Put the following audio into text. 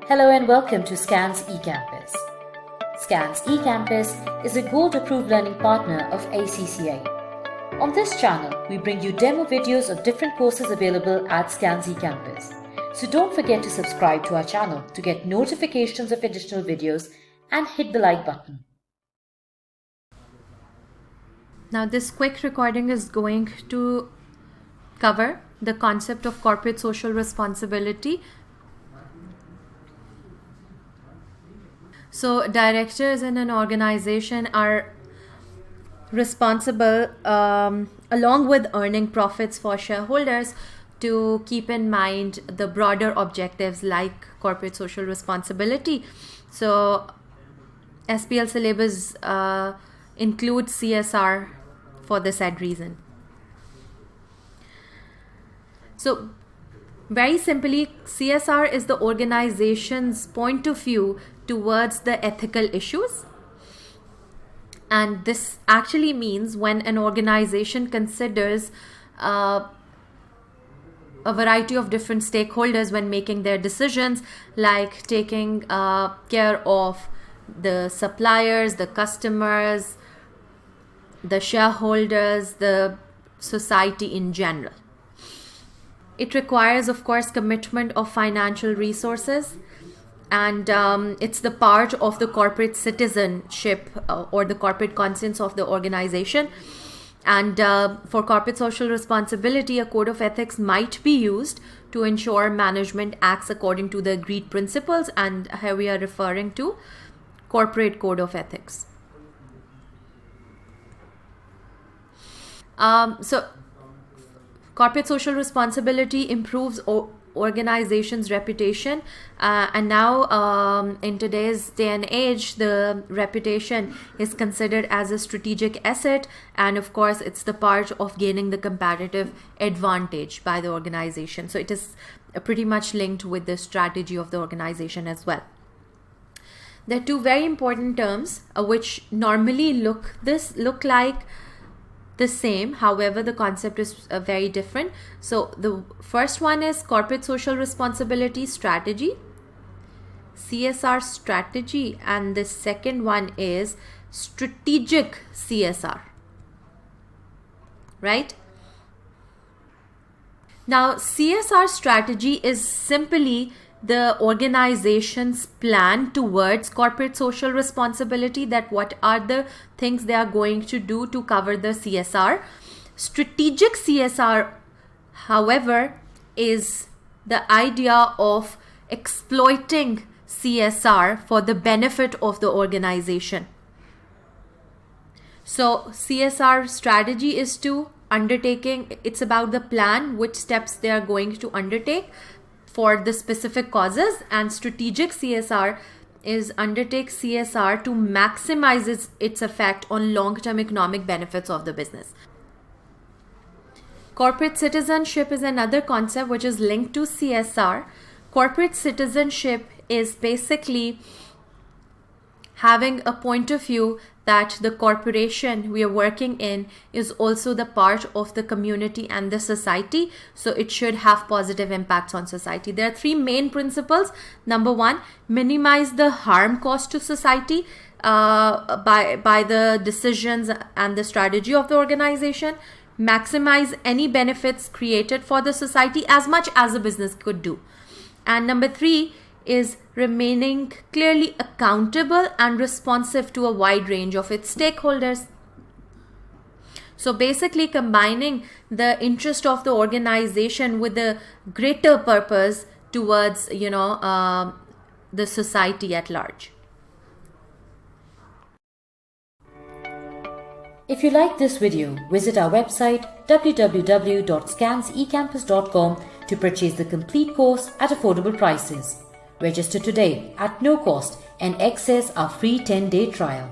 Hello and welcome to SKANS Ecampus. SKANS Ecampus is a gold-approved learning partner of ACCA. On this channel, we bring you demo videos of different courses available at SKANS Ecampus. So don't forget to subscribe to our channel to get notifications of additional videos and hit the like button. Now this quick recording is going to cover the concept of corporate social responsibility. So directors in an organization are responsible along with earning profits for shareholders to keep in mind the broader objectives like corporate social responsibility. So SBL syllabus includes CSR for the said reason. So very simply, CSR is the organization's point of view towards the ethical issues. And this actually means when an organization considers a variety of different stakeholders when making their decisions, like taking care of the suppliers, the customers, the shareholders, the society in general. It requires, of course, commitment of financial resources, and it's the part of the corporate citizenship or the corporate conscience of the organization. And for corporate social responsibility, a code of ethics might be used to ensure management acts according to the agreed principles, and here we are referring to corporate code of ethics. So corporate social responsibility improves organizations' reputation, and now in today's day and age, the reputation is considered as a strategic asset, and of course it's the part of gaining the competitive advantage by the organization. So it is pretty much linked with the strategy of the organization as well. There are two very important terms which normally look like the same, however the concept is very different. So the first one is corporate social responsibility strategy, CSR strategy, and the second one is strategic CSR, right? Now CSR strategy is simply the organization's plan towards corporate social responsibility, that what are the things they are going to do to cover the CSR. Strategic CSR, however, is the idea of exploiting CSR for the benefit of the organization. So CSR strategy is to undertaking, it's about the plan, which steps they are going to undertake for the specific causes, and strategic CSR is undertake CSR to maximize its effect on long-term economic benefits of the business. Corporate citizenship is another concept which is linked to CSR. Corporate citizenship is basically having a point of view that the corporation we are working in is also the part of the community and the society, so it should have positive impacts on society. There are three main principles. Number one, minimize the harm caused to society by the decisions and the strategy of the organization. Maximize any benefits created for the society as much as a business could do. And number three is remaining clearly accountable and responsive to a wide range of its stakeholders. So basically combining the interest of the organization with the greater purpose towards, the society at large. If you like this video, visit our website www.skansecampus.com to purchase the complete course at affordable prices. Register today at no cost and access our free 10-day trial.